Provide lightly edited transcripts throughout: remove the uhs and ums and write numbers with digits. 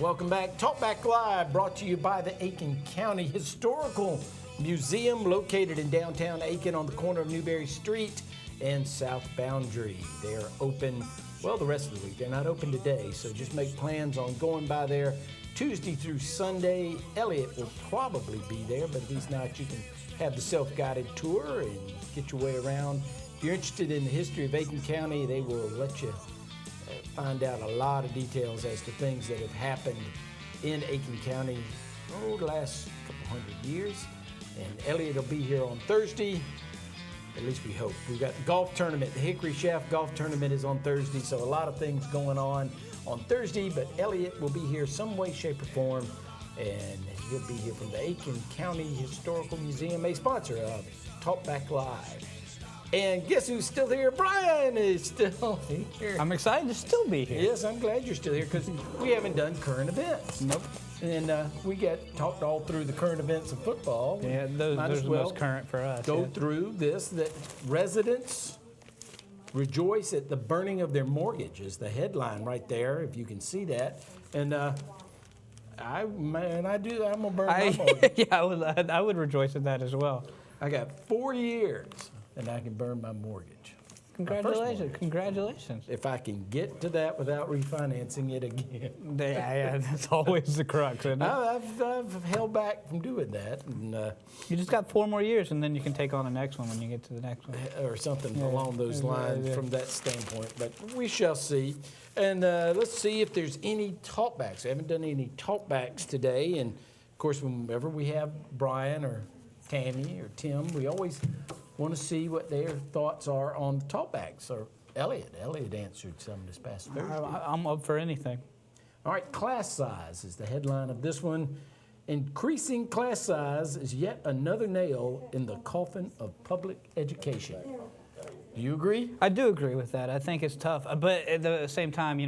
Welcome back. TalkBack Live, brought to you by the Aiken County Historical Museum, located in downtown Aiken on the corner of Newberry Street and South Boundary. They are open, well, the rest of the week. They're not open today, so just make plans on going by there Tuesday through Sunday. Elliot will probably be there, but if he's not, you can have the self-guided tour and get your way around. If you're interested in the history of Aiken County, they will let you find out a lot of details as to things that have happened in Aiken County the last couple hundred years. And Elliot will be here on Thursday, at least we hope. We've got the golf tournament. The Hickory Shaft Golf Tournament is on Thursday, so a lot of things going on Thursday, but Elliot will be here some way, shape, or form, and he'll be here from the Aiken County Historical Museum, a sponsor of TalkBack Live. And guess who's still here? Brian is still here. I'm excited to still be here. Yes, I'm glad you're still here because we haven't done current events. Nope. And we talked all through the current events of football. Yeah, those are the most current for us. Go through this, that residents rejoice at the burning of their mortgage is the headline right there, if you can see that. And I'm gonna burn my mortgage. Yeah, I would rejoice at that as well. I got 4 years and I can burn my mortgage. Congratulations. If I can get to that without refinancing it again. Yeah, that's always the crux, isn't it? I've held back from doing that. And, you just got 4 more years, and then you can take on the next one when you get to the next one. Or something along those lines from that standpoint. But we shall see. And let's see if there's any talkbacks. We haven't done any talkbacks today. And, of course, whenever we have Brian or Tammy or Tim, we always want to see what their thoughts are on the talkbacks. Or Elliot answered some this past Thursday. I'm up for anything. All right, class size is the headline of this one. Increasing class size is yet another nail in the coffin of public education. Do you agree? I do agree with that. I think it's tough. But at the same time,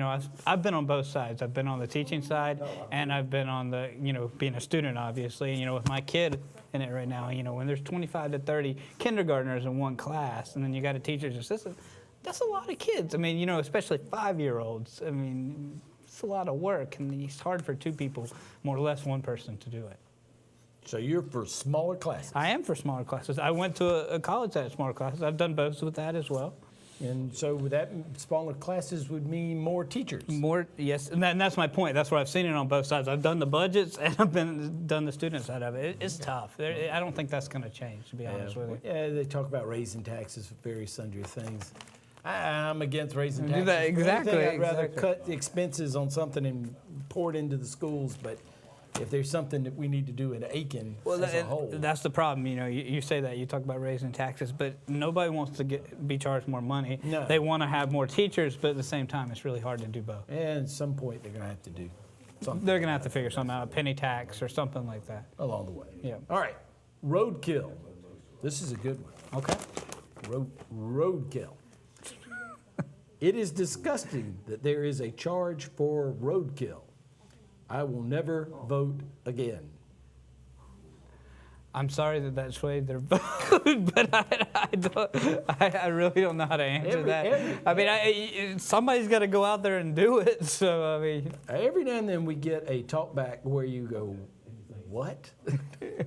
I've been on both sides. I've been on the teaching side, and I've been on the, being a student, obviously. With my kid in it right now, when there's 25 to 30 kindergartners in one class, and then you got a teacher's assistant, that's a lot of kids. I mean, especially 5-year-olds. I mean, it's a lot of work, and it's hard for 2 people, more or less one person, to do it. So you're for smaller classes? I am for smaller classes. I went to a college that had smaller classes. I've done both with that as well. And so that smaller classes would mean more teachers? More, yes, and that's my point. That's where I've seen it on both sides. I've done the budgets and I've done the student side of it. It's tough. I don't think that's going to change, to be honest with you. Yeah, they talk about raising taxes for various sundry things. I'm against raising taxes. Exactly. I'd rather cut the expenses on something and pour it into the schools, but if there's something that we need to do in Aiken as a whole. That's the problem. You say that. You talk about raising taxes, but nobody wants to be charged more money. No. They want to have more teachers, but at the same time, it's really hard to do both. And at some point, they're going to have to do something. They're going to have to figure something out, a penny tax or something like that. Along the way. Yeah. All right. Roadkill. This is a good one. Okay. Roadkill. It is disgusting that there is a charge for roadkill. I will never vote again. I'm sorry that swayed their vote, but I really don't know how to answer that. Somebody's got to go out there and do it. So every now and then we get a talkback where you go, "What?"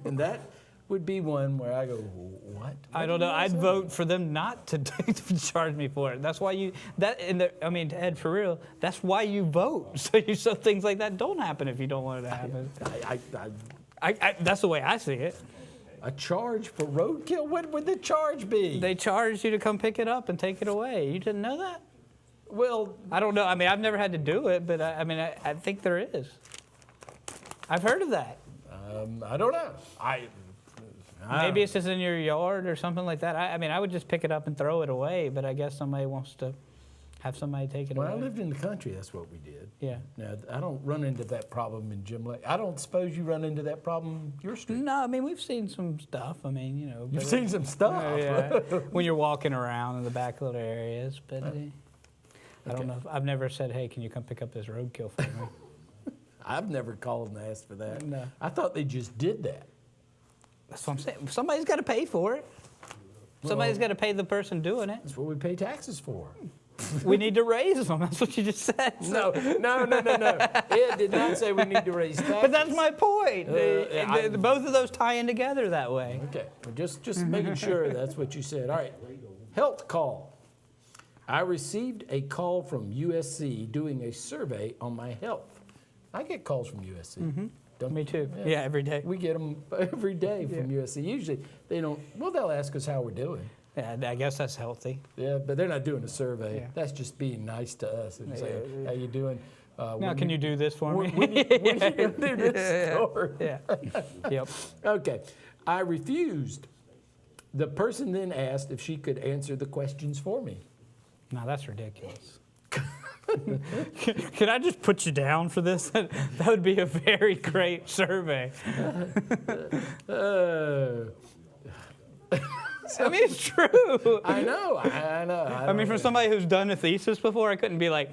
And that would be one where I go, "What?" I don't know. I'd vote for them not to charge me for it. That's why Ed, for real, that's why you vote. So things like that don't happen if you don't want it to happen. That's the way I see it. A charge for roadkill? What would the charge be? They charge you to come pick it up and take it away. You didn't know that? Well, I don't know. I've never had to do it, but I think there is. I've heard of that. I don't know. Maybe it's just in your yard or something like that. I would just pick it up and throw it away, but I guess somebody wants to have somebody take it away. When I lived in the country, that's what we did. Yeah. Now, I don't run into that problem in Jim Lake. I don't suppose you run into that problem your street. No, we've seen some stuff. You've seen some stuff. Yeah, when you're walking around in the back little areas, but I don't know. I've never said, "Hey, can you come pick up this roadkill for me?" I've never called and asked for that. No. I thought they just did that. That's what I'm saying. Somebody's got to pay for it. Somebody's got to pay the person doing it. That's what we pay taxes for. We need to raise them. That's what you just said. No. It did not say we need to raise taxes. But that's my point. Both of those tie in together that way. Okay, well, just making sure that's what you said. All right, health call. I received a call from USC doing a survey on my health. I get calls from USC. Mm-hmm. Don't Me too. Yeah, every day. We get them every day from USC. Usually they don't, well, they'll ask us how we're doing. Yeah, I guess that's healthy. Yeah, but they're not doing a survey. Yeah. That's just being nice to us and saying, how you doing? Now, can you do this for me? When you going to do this story? Yeah. Yep. Okay. I refused. The person then asked if she could answer the questions for me. No, that's ridiculous. Can I just put you down for this? That would be a very great survey. I mean, it's true. I know. I mean, for somebody who's done a thesis before, I couldn't be like,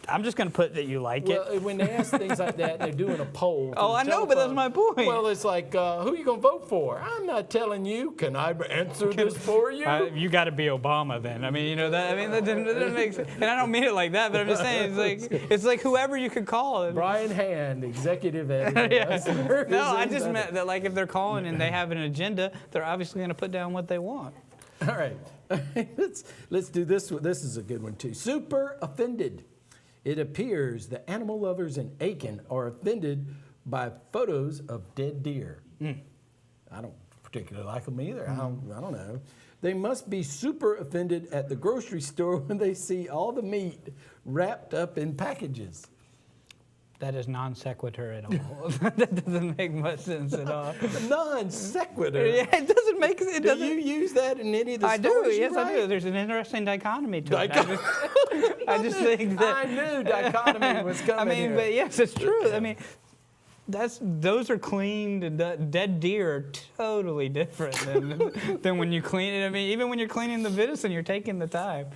I'm just going to put that you like it. Well, when they ask things like that, they're doing a poll. Oh, I know, but that's my point. Well, it's like, who are you going to vote for? I'm not telling you. Can I answer this for you? You got to be Obama then. I mean, that doesn't make sense. And I don't mean it like that, but I'm just saying it's like whoever you could call. Brian Hand, executive editor. Yeah. No, I just meant that like if they're calling and they have an agenda, they're obviously going to put down what they want. All right. Let's do this. This is a good one too. Super offended. It appears the animal lovers in Aiken are offended by photos of dead deer. I don't particularly like them either. I don't know. They must be super offended at the grocery store when they see all the meat wrapped up in packages. That is non sequitur at all. That doesn't make much sense at all. Non sequitur. Yeah, it doesn't make sense. Do you use that in any of the I stories do. you Yes, write? I do. There's an interesting dichotomy to it. I just think that I knew dichotomy was coming. I mean, here. but yes, it's true. I mean, those are cleaned. Dead deer are totally different than when you clean it. I mean, even when you're cleaning the venison, you're taking the time.